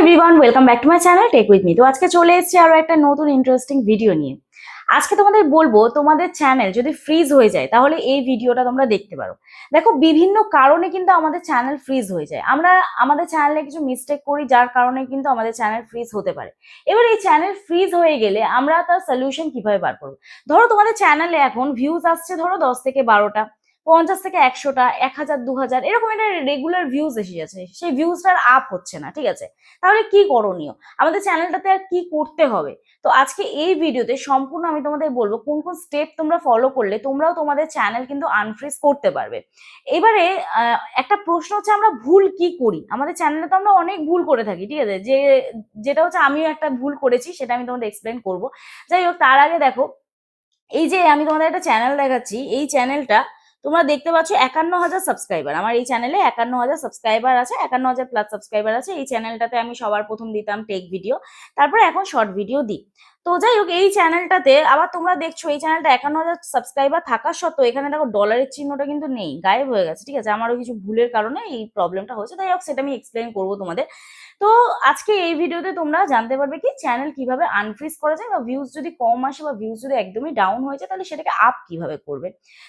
Everyone, welcome back to my channel tech with me. তো আজকে চলে এসেছি আরো একটা নতুন ইন্টারেস্টিং ভিডিও নিয়ে। আজকে তোমাদের বলবো, তোমাদের চ্যানেল যদি ফ্রিজ হয়ে যায় তাহলে এই ভিডিওটা তোমরা দেখতে পারো। দেখো, বিভিন্ন কারণে কিন্তু আমাদের চ্যানেল ফ্রিজ হয়ে যায়। আমরা আমাদের চ্যানেলে কিছু মিস্টেক করি, যার কারণে কিন্তু আমাদের চ্যানেল ফ্রিজ হতে পারে। এবার এই চ্যানেল ফ্রিজ হয়ে গেলে আমরা তার সলিউশন কিভাবে বার করবো? ধরো তোমাদের চ্যানেলে এখন ভিউজ আসছে ধরো 10 থেকে 12টা, 50 থেকে 100টা, 1000 2000 এরকম একটা রেগুলার ভিউজ এসে যাচ্ছে, সেই ভিউজটার আপ হচ্ছে না, ঠিক আছে? তাহলে কি করণীয়, আমাদের চ্যানেলটাতে আর কি করতে হবে? তো আজকে এই ভিডিওতে সম্পূর্ণ আমি তোমাদের বলবো কোন কোন স্টেপ তোমরা ফলো করলে তোমরাও তোমাদের চ্যানেল কিন্তু আনফ্রিজ করতে পারবে। এবারে একটা প্রশ্ন হচ্ছে, আমরা ভুল কি করি আমাদের চ্যানেলে? তো আমরা অনেক ভুল করে থাকি, ঠিক আছে? যেটা হচ্ছে আমিও একটা ভুল করেছি, সেটা আমি তোমাদের এক্সপ্লেন করবো। যাই হোক, তার আগে দেখো, এই যে আমি তোমাদের একটা চ্যানেল দেখাচ্ছি, এই চ্যানেলটা তোমরা দেখতে পাচ্ছ 51,000 সাবস্ক্রাইবার। আমার এই চ্যানেলে 51,000 সাবস্ক্রাইবার আছে, 51,000 প্লাস সাবস্ক্রাইবার আছে। এই চ্যানেলটাতে আমি সবার প্রথম দিতাম টেক ভিডিও, তারপরে এখন শর্ট ভিডিও দিই। তো যাই হোক, এই চ্যানেলটাতে আবার তোমরা দেখছো এই চ্যানেলটা 51,000 সাবস্ক্রাইবার থাকা সত্ত্বেও এখানে দেখো ডলারের চিহ্নটা কিন্তু নেই, গায়েব হয়ে গেছে, ঠিক আছে? আমারও কিছু ভুলের কারণে এই প্রবলেমটা হচ্ছে। তাই হোক, সেটা আমি এক্সপ্লেন করবো তোমাদের। তো আজকে এই ভিডিওতে তোমরা জানতে পারবে কি চ্যানেল কিভাবে আনফ্রিজ করা যায়, বা ভিউজ যদি কম আসে বা ভিউজ যদি একদমই ডাউন হয়ে যায় তাহলে সেটাকে আপ কিভাবে করবে।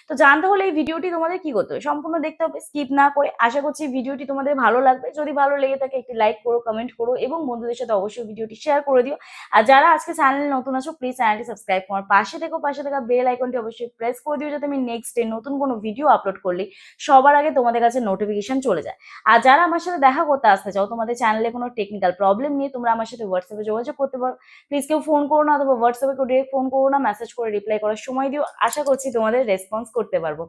তো জানতে হলে এই ভিডিওটি তোমাদের কি করতে হবে, সম্পূর্ণ দেখতে হবে, স্কিপ না করে। আশা করছি ভিডিওটি তোমাদের ভালো লাগবে। যদি ভালো লেগে থাকে একটি লাইক করো, কমেন্ট করো এবং বন্ধুদের সাথে অবশ্যই ভিডিওটি শেয়ার করে দিও। আর যারা আজকে চ্যানেলে নতুন আছো, প্লিজ চ্যানেলটি সাবস্ক্রাইব করো, পাশে থেকো, পাশে থাকা বেল আইকনটি অবশ্যই প্রেস করে দিও, যাতে আমি নেক্সট ডে নতুন কোনো ভিডিও আপলোড করলে সবার আগে তোমাদের কাছে নোটিফিকেশন চলে যায়। আর যারা আমার সাথে দেখা করতে আসতে চাও, তোমাদের চ্যানেলে কোনো টেকনিক্যাল প্রবলেম নিয়ে, তোমরা আমার সাথে হোয়াটসঅ্যাপে যোগাযোগ করতে পারো। প্লিজ কেউ ফোন করো না, অথবা হোয়াটসঅ্যাপে কেউ ডিরেক্ট ফোন করো না, মেসেজ করে রিপ্লাই করার সময় দিও। আশা করছি তোমাদের রেসপন্স করতে পারবো।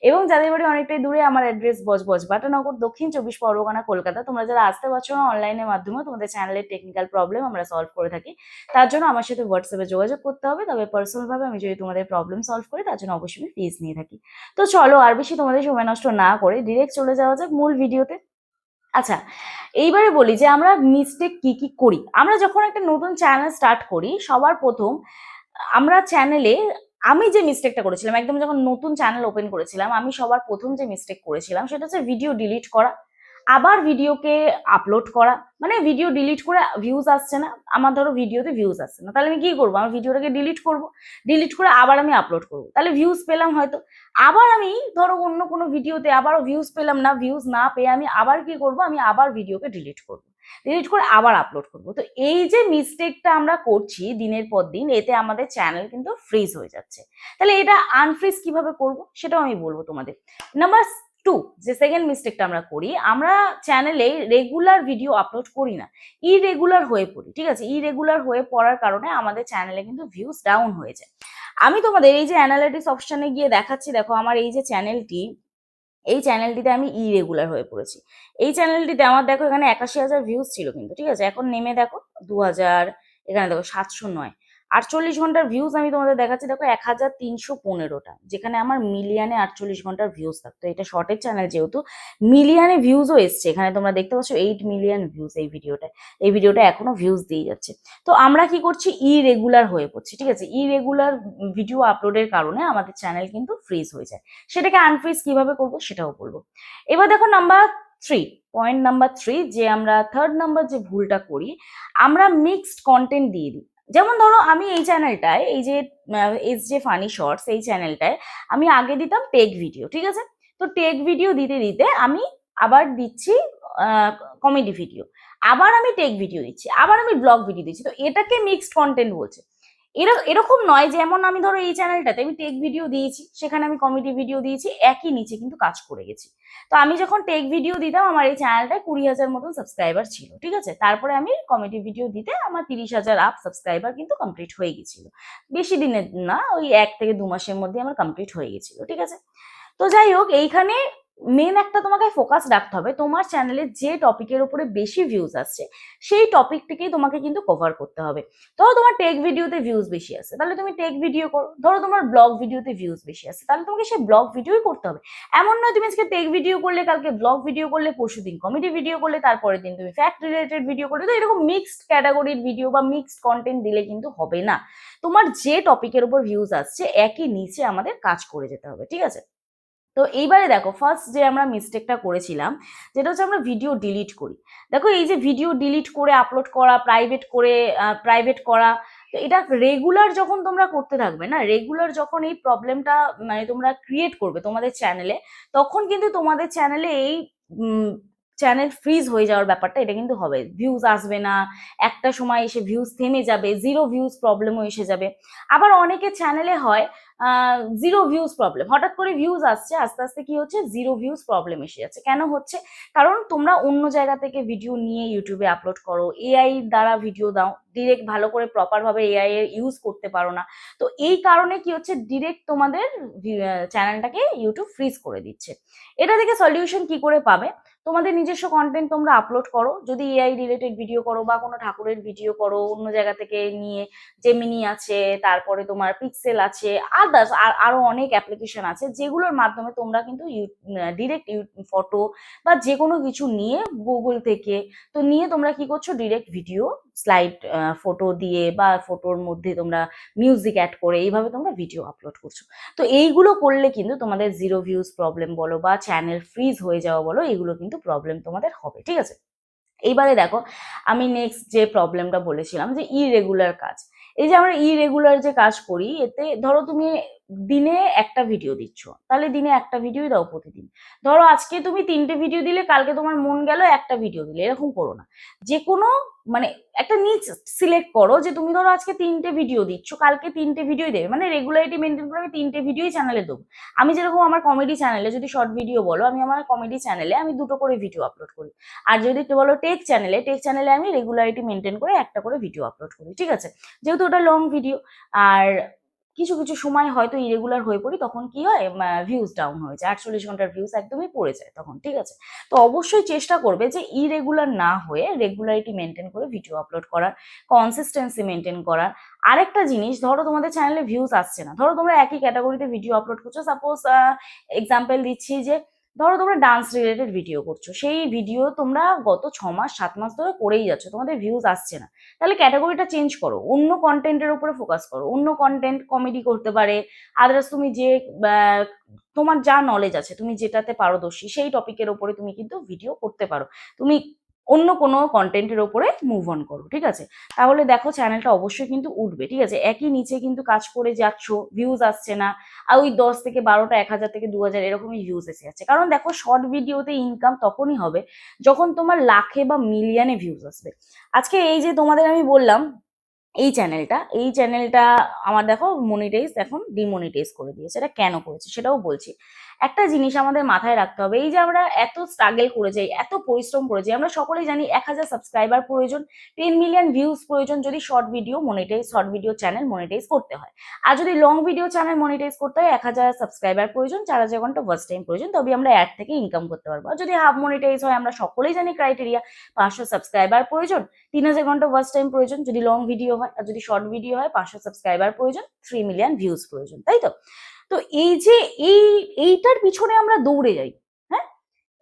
এবং যাদের বাড়ি অনেকটাই দূরে, আমার অ্যাড্রেস বজবজ বাটানগর, দক্ষিণ 24 পরগনা, কলকাতা। তোমরা যারা আসতে পারছো না, অনলাইনের মাধ্যমে তোমাদের চ্যানেলের টেকনিক্যাল প্রবলেম আমরা সলভ করে থাকি। তার জন্য আমার সাথে হোয়াটসঅ্যাপে যোগাযোগ করতে হবে। তবে পার্সোনাল ভাবে আমি যদি তোমাদের প্রবলেম সলভ করি, তার জন্য অবশ্যই আমি ফিজ নিয়ে থাকি। তো চলো, আর বেশি তোমাদের সময় নষ্ট না করে ডিরেক্ট চলে যাওয়া যাক মূল ভিডিওতে। আচ্ছা, এইবারে বলি যে আমরা মিস্টেক কি কি করি। আমরা যখন একটা নতুন চ্যানেল স্টার্ট করি, সবার প্রথম আমরা চ্যানেলে, আমি যে মিস্টেকটা করেছিলাম একদম যখন নতুন চ্যানেল ওপেন করেছিলাম, আমি সবার প্রথম যে মিস্টেক করেছিলাম সেটা হচ্ছে ভিডিও ডিলিট করা, আবার ভিডিওকে আপলোড করা। মানে ভিডিও ডিলিট করে ভিউজ আসছে না, আমার ধরো ভিডিওতে ভিউজ আসছে না, তাহলে আমি কি করবো, আমার ভিডিওটাকে ডিলিট করব, ডিলিট করে আবার আমি আপলোড করবো, তাহলে ভিউজ পেলাম হয়তো। আবার আমি ধরো অন্য কোনো ভিডিওতে আবারও ভিউজ পেলাম না, ভিউজ না পেয়ে আমি আবার কি করব, আমি আবার ভিডিওকে ডিলিট করব, ডিলিট করে আবার আপলোড করব। তো এই যে মিস্টেকটা আমরা করছি দিনের পর দিন, এতে আমাদের চ্যানেল কিন্তু ফ্রিজ হয়ে যাচ্ছে। তাহলে এটা আনফ্রিজ কিভাবে করব সেটাও আমি বলবো তোমাদের। নাম্বার 2, যে সেকেন্ড মিস্টেকটা আমরা করি, আমরা চ্যানেলে রেগুলার ভিডিও আপলোড করি না, ইরেগুলার হয়ে পড়ি, ঠিক আছে? ইরেগুলার হয়ে পড়ার কারণে আমাদের চ্যানেলে কিন্তু ভিউজ ডাউন হয়ে যায়। আমি তোমাদের এই যে অ্যানালিটিক্স অপশনে গিয়ে দেখাচ্ছি, দেখো আমার এই যে চ্যানেলটি, এই চ্যানেলটিতে আমি ইরেগুলার হয়ে পড়েছি। এই চ্যানেলটিতে আমার দেখো এখানে 81,000 ভিউজ ছিল কিন্তু, ঠিক আছে? এখন নেমে দেখো 2,000, এখানে দেখো 709। 48 ঘন্টার ভিউজ আমি তোমাদের দেখাচ্ছি, দেখো 1,315টা, যেখানে আমার মিলিয়নে 48 ঘন্টার ভিউজ থাকতো। এটা শর্টের চ্যানেল যেহেতু, মিলিয়নে ভিউজও এসছে, এখানে তোমরা দেখতে পাচ্ছ 8 মিলিয়ন ভিউজ এই ভিডিওটা। এই ভিডিওটা এখনো ভিউজ দিয়ে যাচ্ছে। তো আমরা কি করছি, ইরেগুলার হয়ে পড়ছি, ঠিক আছে? ইরেগুলার ভিডিও আপলোডের কারণে আমাদের চ্যানেল কিন্তু ফ্রিজ হয়ে যায়। সেটাকে আনফ্রিজ কিভাবে করব সেটাও বলবো। এবার দেখো পয়েন্ট নাম্বার 3, যে আমরা থার্ড নাম্বার যে ভুলটা করি, আমরা মিক্সড কন্টেন্ট দিয়ে দিই। যেমন ধরো আমি এই চ্যানেলটায়, এই যে এস জে ফানি শর্টস, এই চ্যানেলটায় আমি আগে দিতাম টেক ভিডিও, ঠিক আছে? তো টেক ভিডিও দিতে দিতে আমি আবার দিচ্ছি কমেডি ভিডিও, আবার আমি টেক ভিডিও দিচ্ছি, আবার আমি ব্লগ ভিডিও দিচ্ছি। তো এটাকে মিক্সড কন্টেন্ট বলছে। এরকম নয় যেমন আমি ধরো এই চ্যানেলটাতে আমি টেক ভিডিও দিয়েছি, সেখানে আমি কমেডি ভিডিও দিয়েছি, একই নিচে কিন্তু কাজ করে গেছি। তো আমি যখন টেক ভিডিও দিতাম, আমার এই চ্যানেলটায় 20,000 মতন সাবস্ক্রাইবার ছিল, ঠিক আছে? তারপরে আমি কমেডি ভিডিও দিতে আমার 30,000 আপ সাবস্ক্রাইবার কিন্তু কমপ্লিট হয়ে গেছিল। বেশি দিনের না, ওই 1 থেকে 2 মাসের মধ্যে আমার কমপ্লিট হয়ে গেছিল, ঠিক আছে? তো যাই হোক, এইখানে মেন একটা তোমাকে ফোকাস রাখতে হবে, তোমার চ্যানেলে যে টপিকের উপরে বেশি ভিউজ আসছে সেই টপিকটিকেই তোমাকে কিন্তু কভার করতে হবে। ধরো তোমার টেক ভিডিওতে ভিউজ বেশি আসে, তাহলে তুমি টেক ভিডিও করো। ধরো তোমার ব্লগ ভিডিওতে ভিউজ বেশি আসে, তাহলে তোমাকে সেই ব্লগ ভিডিওই করতে হবে। এমন নয় তুমি আজকে টেক ভিডিও করলে, কালকে ব্লগ ভিডিও করলে, পরশুদিন কমেডি ভিডিও করলে, তারপরের দিন তুমি ফ্যাক্ট রিলেটেড ভিডিও করলে। তো এরকম মিক্সড ক্যাটাগরির ভিডিও বা মিক্সড কন্টেন্ট দিলে কিন্তু হবে না। তোমার যে টপিকের উপর ভিউজ আসছে একই নিচে আমাদের কাজ করে যেতে হবে, ঠিক আছে? তো এইবারে দেখো ফার্স্ট যে আমরা মিস্টেকটা করেছিলাম, যেটা হচ্ছে আমরা ভিডিও ডিলিট করি। দেখো এই যে ভিডিও ডিলিট করে আপলোড করা, প্রাইভেট করা, তো এটা রেগুলার যখন তোমরা করতে থাকবে না, রেগুলার যখন এই প্রবলেমটা মানে তোমরা ক্রিয়েট করবে তোমাদের চ্যানেলে, তখন কিন্তু তোমাদের চ্যানেলে এই চ্যানেল ফ্রিজ হয়ে যাওয়ার ব্যাপারটা এটা কিন্তু হবে। ভিউজ আসবে না, একটা সময় এসে ভিউজ থেমে যাবে, জিরো ভিউজ প্রবলেমও এসে যাবে। আবার অনেকে চ্যানেলে হয় জিরো ভিউজ প্রবলেম, হঠাৎ করে ভিউজ আসছে, আস্তে আস্তে কি হচ্ছে, জিরো ভিউজ প্রবলেম এসে যাচ্ছে। কেন হচ্ছে? কারণ তোমরা অন্য জায়গা থেকে ভিডিও নিয়ে ইউটিউবে আপলোড করো, এআই দ্বারা ভিডিও দাও, ডিরেক্ট ভালো করে প্রপার ভাবে এআই এর ইউজ করতে পারো না। তো এই কারণে কি হচ্ছে, ডিরেক্ট তোমাদের চ্যানেলটাকে ইউটিউব ফ্রিজ করে দিচ্ছে। এটা থেকে সলিউশন কি করে পাবে? তোমাদের নিজস্ব কন্টেন্ট তোমরা আপলোড করো, যদি এআই রিলেটেড ভিডিও করো বা কোনো ঠাকুরের ভিডিও করো অন্য জায়গা থেকে নিয়ে, জেমিনি আছে, তারপরে তোমার পিক্সেল আছে, আদার্স আরো অনেক অ্যাপ্লিকেশন আছে যেগুলোর মাধ্যমে তোমরা কিন্তু ডিরেক্ট ফটো বা যে কোনো কিছু নিয়ে গুগল থেকে তো নিয়ে তোমরা কি করছো, ডিরেক্ট ভিডিও স্লাইড ফটো দিয়ে বা ফটোর মধ্যে তোমরা মিউজিক অ্যাড করে এইভাবে তোমরা ভিডিও আপলোড করছো। তো এইগুলো করলে কিন্তু তোমাদের জিরো ভিউজ প্রবলেম বলো বা চ্যানেল ফ্রিজ হয়ে যাওয়া বলো, এগুলো কিন্তু প্রবলেম তোমাদের হবে, ঠিক আছে? এইবারে দেখো আমি নেক্সট যে প্রবলেমটা বলেছিলাম যে ইরেগুলার কাজ। এই যে আমরা ইরেগুলার যে কাজ করি, এতে ধরো তুমি দিনে একটা ভিডিও দিচ্ছ, তাহলে দিনে একটা ভিডিওই দাও প্রতিদিন। ধরো আজকে তুমি 3টে ভিডিও দিলে, কালকে তোমার মন গেল একটা ভিডিও দিলে, এরকম করো না। যে কোনো মানে একটা নিচ সিলেক্ট করো যে তুমি ধরো আজকে 3টে ভিডিও দিচ্ছ, কালকে 3টে ভিডিওই দেবে, মানে রেগুলারিটি মেনটেন করে আমি 3টে ভিডিওই চ্যানেলে দেবো। আমি যেরকম আমার কমেডি চ্যানেলে, যদি শর্ট ভিডিও বলো, আমি আমার কমেডি চ্যানেলে আমি 2টো করে ভিডিও আপলোড করি। আর যদি একটু বলো টেক চ্যানেলে আমি রেগুলারিটি মেনটেন করে একটা করে ভিডিও আপলোড করি, ঠিক আছে? যেহেতু ওটা লং ভিডিও, আর কিছু কিছু সময় হয়তো ইরেগুলার হয়ে পড়ি, তখন কি হয়, ভিউজ ডাউন হয়ে যায়, 48 ঘন্টার ভিউজ একদমই পড়ে যায় তখন, ঠিক আছে? তো অবশ্যই চেষ্টা করবে যে ইরেগুলার না হয়ে রেগুলারিটি মেনটেন করে ভিডিও আপলোড করার, কনসিস্টেন্সি মেনটেন করার। আরেকটা জিনিস, ধরো তোমাদের চ্যানেলে ভিউজ আসছে না, ধরো তোমরা একই ক্যাটাগরিতে ভিডিও আপলোড করছো, সাপোজ এক্সাম্পল দিচ্ছি যে ধরো তোমরা ডান্স রিলেটেড ভিডিও করছো, সেই ভিডিও তোমরা গত 6 মাস 7 মাস ধরে করেই যাচ্ছ, তোমাদের ভিউজ আসছে না, তাহলে ক্যাটাগরিটা চেঞ্জ করো, অন্য কন্টেন্টের উপরে ফোকাস করো। অন্য কন্টেন্ট কমেডি করতে পারে, আদার্স তুমি যে তোমার যা নলেজ আছে, তুমি যেটাতে পারদর্শী সেই টপিকের উপরে তুমি কিন্তু ভিডিও করতে পারো। তুমি অন্য কোনো কন্টেন্টের ওপরে মুভ অন করো, ঠিক আছে? তাহলে দেখো চ্যানেলটা অবশ্যই কিন্তু উঠবে, ঠিক আছে? একই নিচে কিন্তু কাজ করে যাচ্ছ, ভিউজ আসছে না, আর ওই 10 থেকে 12টা, 1000 থেকে 2000 এরকমই ভিউজ এসে যাচ্ছে। কারণ দেখো শর্ট ভিডিওতে ইনকাম তখনই হবে যখন তোমার লাখে বা মিলিয়নে ভিউজ আসবে। আজকে এই যে তোমাদের আমি বললাম, এই চ্যানেলটা আমার দেখো মনিটাইজ এখন ডিমনিটাইজ করে দিয়েছে। এটা কেন করেছে সেটাও বলছি। একটা জিনিস আমাদের মাথায় রাখতে হবে, এই যে আমরা এত স্ট্রাগল করে যাই, এত পরিশ্রম করে যাই, আমরা সকলেই জানি 1000 সাবস্ক্রাইবার প্রয়োজন, 10 মিলিয়ন ভিউজ প্রয়োজন যদি শর্ট ভিডিও চ্যানেল মনিটাইজ করতে হয়। আর যদি লং ভিডিও চ্যানেল মনিটাইজ করতে হয়, 1000 সাবস্ক্রাইবার প্রয়োজন, 4000 ঘন্টা ওয়াচ টাইম প্রয়োজন, তবে আমরা অ্যাড থেকে ইনকাম করতে পারবো। আর যদি হাফ মনিটাইজ হয়, আমরা সকলেই জানি ক্রাইটেরিয়া, 500 সাবস্ক্রাইবার প্রয়োজন, 3000 ঘন্টা ওয়াচ টাইম প্রয়োজন যদি লং ভিডিও হয়, আর যদি শর্ট ভিডিও হয় 500 সাবস্ক্রাইবার প্রয়োজন, 3 মিলিয়ন ভিউজ প্রয়োজন, তাই তো? তো এই যে এই এইটার পিছনে আমরা দৌড়ে যাই, হ্যাঁ,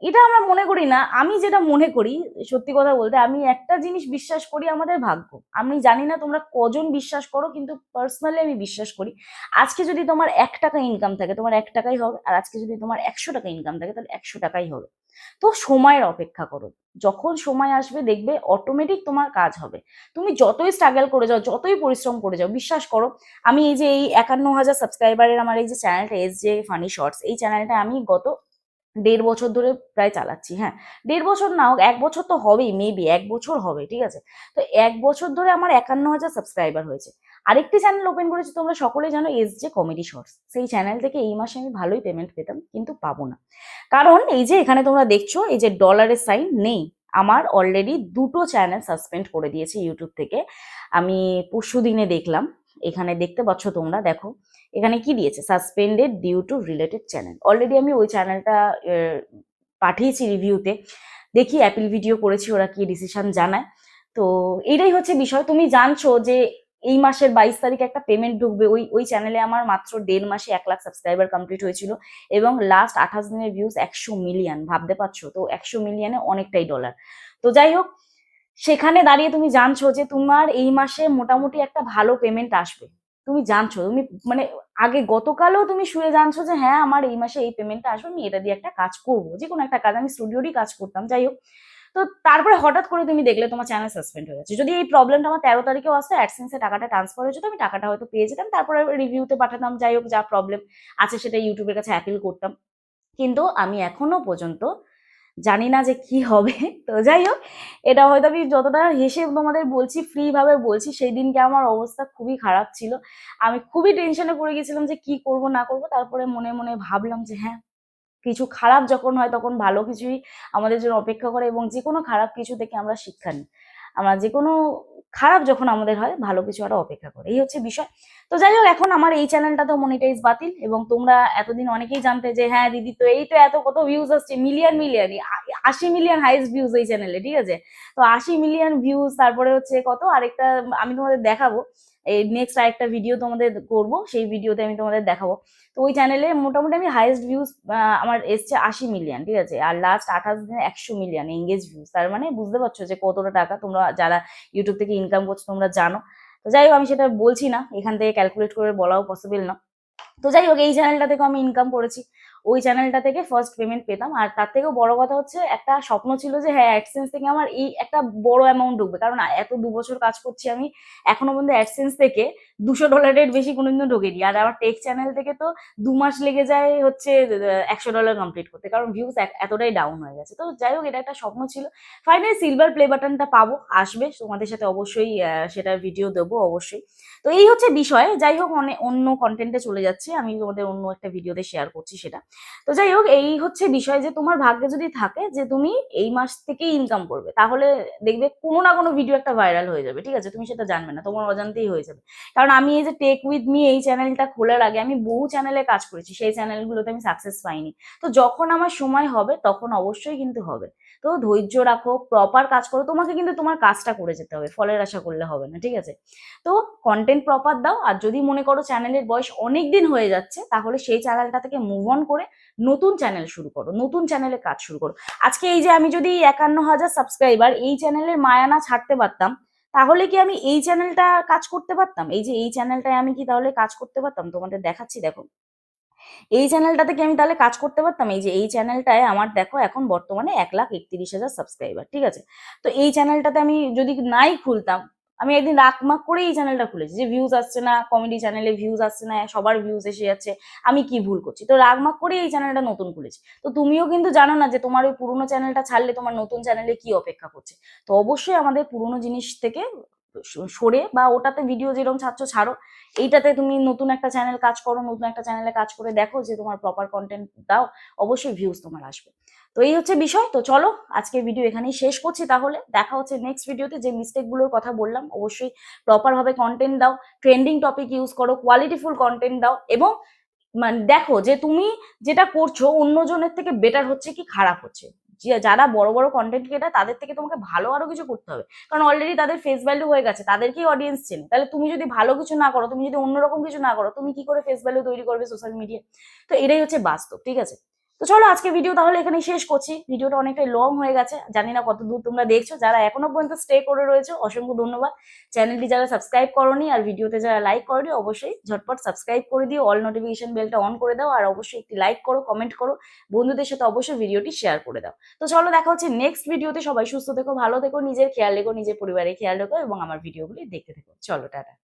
এটা আমরা মনে করি না। আমি যেটা মনে করি, সত্যি কথা বলতে, আমি একটা জিনিস বিশ্বাস করি, আমাদের ভাগ্য। আমি জানি না তোমরা কজন বিশ্বাস করো, কিন্তু পার্সোনালি আমি বিশ্বাস করি, আজকে যদি তোমার 1 টাকা ইনকাম থাকে, তোমার 1 টাকাই হবে, আর আজকে যদি তোমার 100 টাকা ইনকাম থাকে, তাহলে 100 টাকাই হবে। তো সময়ের অপেক্ষা করো, যখন সময় আসবে দেখবে অটোমেটিক তোমার কাজ হবে। তুমি যতই স্ট্রাগল করে যাও, যতই পরিশ্রম করে যাও, বিশ্বাস করো, আমি এই যে এই 51,000 সাবস্ক্রাইবারের আমার এই যে চ্যানেলটা, SJ ফানি শর্টস, এই চ্যানেলটা আমি গত 1.5 বছর ধরে প্রায় চালাচ্ছি। হ্যাঁ, 1.5 বছর না হোক, 1 বছর তো হবেই, মেবি 1 বছর হবে, ঠিক আছে? তো 1 বছর ধরে আমার 51,000 সাবস্ক্রাইবার হয়েছে। আরেকটি চ্যানেল ওপেন করেছি, তোমরা সকলেই জানো, SJ কমেডি শর্টস। সেই চ্যানেল থেকে এই মাসে আমি ভালোই পেমেন্ট পেতাম, কিন্তু পাবো না। কারণ এই যে এখানে তোমরা দেখছো, এই যে ডলারের সাইন নেই, আমার অলরেডি 2টো চ্যানেল সাসপেন্ড করে দিয়েছে ইউটিউব থেকে। আমি পরশুদিনে দেখলাম, এখানে দেখতে পাচ্ছ তোমরা, দেখো এখানে কি দিয়েছে, suspended due to related channel. Already আমি ওই চ্যানেলটা পাঠিয়েছি রিভিউতে, দেখি অ্যাপিল ভিডিও করেছি, ওরা কি ডিসিশন জানায়। তো এটাই হচ্ছে বিষয়। তুমি জানছো যে এই মাসের 22 তারিখে একটা পেমেন্ট ঢুকবে, ওই চ্যানেলে আমার মাত্র 1.5 মাসে 1 লাখ সাবস্ক্রাইবার কমপ্লিট হয়েছিল, এবং লাস্ট 28 দিনের ভিউজ 100 মিলিয়ন, ভাবতে পারছো তো? 100 মিলিয়নে অনেকটাই ডলার। তো যাই হোক, সেখানে দাঁড়িয়ে তুমি জানছো যে তোমার এই মাসে মোটামুটি একটা ভালো পেমেন্ট আসবে, তুমি জানছো, তুমি মানে আগে গতকালও তুমি শুয়ে জানছো যে হ্যাঁ আমার এই মাসে এই পেমেন্টটা আসবে, আমি এটা দিয়ে একটা কাজ করবো, যে কোনো একটা কাজ, আমি স্টুডিওরই কাজ করতাম, যাই হোক। তো তারপরে হঠাৎ করে তুমি দেখলে তোমার চ্যানেল সাসপেন্ড হয়ে যাচ্ছে। যদি এই প্রবলেমটা আমার 13 তারিখেও আসতো, অ্যাডসেন্সে টাকাটা ট্রান্সফার হয়ে যেত, আমি টাকাটা হয়তো পেয়ে যেতাম, তারপরে রিভিউতে পাঠাতাম, যাই হোক যা প্রবলেম আছে সেটা ইউটিউবের কাছে অ্যাপিল করতাম। কিন্তু আমি এখনো পর্যন্ত জানি না যে কি হবে। তো যাই হোক, এটা হয়তো আমি যতটা হেসে তোমাদের বলছি, ফ্রি ভাবে বলছি, সেই দিনকে আমার অবস্থা খুবই খারাপ ছিল। আমি খুবই টেনশনে পড়ে গেছিলাম যে কি করব না করব। তারপরে মনে মনে ভাবলাম যে হ্যাঁ, কিছু খারাপ যখন হয় তখন ভালো কিছুই আমাদের জন্য অপেক্ষা করে, এবং যে কোনো খারাপ কিছু থেকে আমরা শিক্ষা নিই। আমরা যে কোনো খারাপ যখন আমাদের হয়, ভালো কিছু আরো অপেক্ষা করে, এই হচ্ছে বিষয়। তো যাই হোক, এখন আমার এই চ্যানেলটা তো মনিটাইজ বাতিল, এবং তোমরা এতদিন অনেকেই জানতে যে হ্যাঁ দিদি তো এই তো এত কত ভিউজ আসছে, million million, 80 million highest views এই চ্যানেলে, ঠিক আছে। তো 80 মিলিয়ন ভিউজ, তারপরে হচ্ছে কত আরেকটা আমি তোমাদের দেখাবো, এই নেক্সট আরেকটা ভিডিও তোমাদের করব, সেই ভিডিওতে আমি তোমাদের দেখাবো। তো ওই চ্যানেলে মোটামুটি আমি হাইয়েস্ট ভিউজ আমার এসছে 80 মিলিয়ন, ঠিক আছে। আর লাস্ট 28 দিনে 100 মিলিয়ন এঙ্গেজ ভিউজ। তার মানে বুঝতে পারছো যে কতটা টাকা তোমরা যারা ইউটিউব থেকে ইনকাম করছো তোমরা জানো। তো যাই হোক, আমি সেটা বলছি না, এখান থেকে ক্যালকুলেট করে বলাও পসিবল না। তো যাই হোক, এই চ্যানেলটা থেকে আমি ইনকাম করেছি, ওই চ্যানেলটা থেকে ফার্স্ট পেমেন্ট পেতাম। আর তার থেকেও বড় কথা হচ্ছে, একটা স্বপ্ন ছিল যে হ্যাঁ অ্যাডসেন্স থেকে আমার এই একটা বড় অ্যামাউন্ট ঢুকবে, কারণ এত 2 বছর কাজ করছি আমি, এখনো পর্যন্ত অ্যাডসেন্স থেকে $200 বেশি কোনোদিনও ঢোকেনি। আর আমার টেক চ্যানেল থেকে তো 2 মাস লেগে যায় হচ্ছে $100 কমপ্লিট করতে, কারণ ভিউজ এতটাই ডাউন হয়ে গেছে। তো যাই হোক, এটা একটা স্বপ্ন ছিল। ফাইনালি সিলভার প্লে বাটনটা পাবো, আসবে তোমাদের সাথে অবশ্যই সেটার ভিডিও দেবো অবশ্যই। তো এই হচ্ছে বিষয়। যাই হোক, অন্য কন্টেন্টে চলে যাচ্ছে, আমি তোমাদের অন্য একটা ভিডিওতে শেয়ার করছি সেটা। তো যাই হোক, এই হচ্ছে বিষয় যে তোমার ভাগ্যে যদি থাকে যে তুমি এই মাস থেকেই ইনকাম করবে, তাহলে দেখবে কোনো না কোনো ভিডিও একটা ভাইরাল হয়ে যাবে, ঠিক আছে। তুমি সেটা জানবে না, তোমার অজান্তেই হয়ে যাবে। কারণ আমি এই যে টেক উইথ মি এই চ্যানেলটা খোলার আগে আমি বহু চ্যানেলে কাজ করেছি, সেই চ্যানেলগুলোতে আমি সাকসেস পাইনি। তো যখন আমার সময় হবে তখন অবশ্যই কিন্তু হবে। তো ধৈর্য রাখো, প্রপার কাজ করো, তোমাকে কিন্তু তোমার কাজটা করে যেতে হবে, ফলের আশা করলে হবে না, ঠিক আছে। তো কন্টেন্ট প্রপার দাও। আর যদি মনে করো চ্যানেলের বয়স অনেক দিন হয়ে যাচ্ছে, তাহলে সেই চ্যানেলটা থেকে মুভ অন করে নতুন চ্যানেল শুরু করো, নতুন চ্যানেলে কাজ শুরু করো। আজকে এই যে আমি যদি 51,000 সাবস্ক্রাইবার এই চ্যানেলের মায়া না ছাড়তে পারতাম, তাহলে কি আমি এই চ্যানেলটা কাজ করতে পারতাম? এই যে এই চ্যানেলটায় আমি কি তাহলে কাজ করতে পারতাম? তোমাদের দেখাচ্ছি, দেখো এই চ্যানেলটাতে কি আমি তাহলে কাজ করতে পারতাম? এই যে এই চ্যানেলটায় আমার দেখো এখন বর্তমানে 1,31,000 সাবস্ক্রাইবার, ঠিক আছে। তো এই চ্যানেলটাতে আমি যদি নাই খুলতাম, আমি একদিন রাগমাগ করে এই চ্যানেলটা খুলেছি যে ভিউজ আসছে না, কমেডি চ্যানেলে ভিউজ আসছে না, সবার ভিউজ এসে যাচ্ছে, আমি কি ভুল করছি? তো রাগমাগ করে এই চ্যানেলটা নতুন খুলেছি। তো তুমিও কিন্তু জানো না যে তোমার ওই পুরোনো চ্যানেলটা ছাড়লে তোমার নতুন চ্যানেলে কি অপেক্ষা করছে। তো অবশ্যই আমাদের পুরোনো জিনিস থেকে সরে, বা ওটাতে ভিডিও যেরকম ছাড়ছো ছাড়ো, এইটাতে তুমি নতুন একটা চ্যানেল কাজ করো, নতুন একটা চ্যানেলে কাজ করে দেখো যে তোমার প্রপার কন্টেন্ট দাও, অবশ্যই ভিউজ তোমার আসবে। তো এই হচ্ছে বিষয়। তো চলো আজকে ভিডিও এখানেই শেষ করছি, তাহলে দেখা হচ্ছে নেক্সট ভিডিওতে। যে মিস্টেক গুলোর কথা বললাম, অবশ্যই প্রপার ভাবে কন্টেন্ট দাও, ট্রেন্ডিং টপিক ইউজ করো, কোয়ালিটিফুল কন্টেন্ট দাও, এবং মানে দেখো যে তুমি যেটা করছো অন্যজনের থেকে বেটার হচ্ছে কি খারাপ হচ্ছে। যারা বড় বড় কন্টেন্ট ক্রিয়েটার, তাদের থেকে তোমাকে ভালো আরো কিছু করতে হবে, কারণ অলরেডি তাদের ফেস ভ্যালু হয়ে গেছে, তাদেরকেই অডিয়েন্স চেনে। তাহলে তুমি যদি ভালো কিছু না করো, তুমি যদি অন্যরকম কিছু না করো, তুমি কি করে ফেস ভ্যালু তৈরি করবে সোশ্যাল মিডিয়া? তো এটাই হচ্ছে বাস্তব, ঠিক আছে। তো চলো আজকে ভিডিও তাহলে এখানে শেষ করছি। ভিডিওটা অনেকটাই লং হয়ে গেছে, জানি না কত দূর তোমরা দেখছো। যারা এখনো পর্যন্ত স্টে করে রয়েছে, অসংখ্য ধন্যবাদ। চ্যানেলটি যারা সাবস্ক্রাইব করোনি আর ভিডিওতে যারা লাইক করোনি, অবশ্যই ঝটপট সাবস্ক্রাইব করে দিও, অল নোটিফিকেশন বেলটা অন করে দাও, আর অবশ্যই একটি লাইক করো, কমেন্ট করো, বন্ধুদের সাথে অবশ্যই ভিডিওটি শেয়ার করে দাও। তো চলো দেখা হচ্ছে নেক্সট ভিডিওতে। সবাই সুস্থ থেকো, ভালো থেকো, নিজের খেয়াল রেখো, নিজের পরিবারের খেয়াল রেখো, এবং আমার ভিডিওগুলি দেখতে থেকো। চলো টাটা।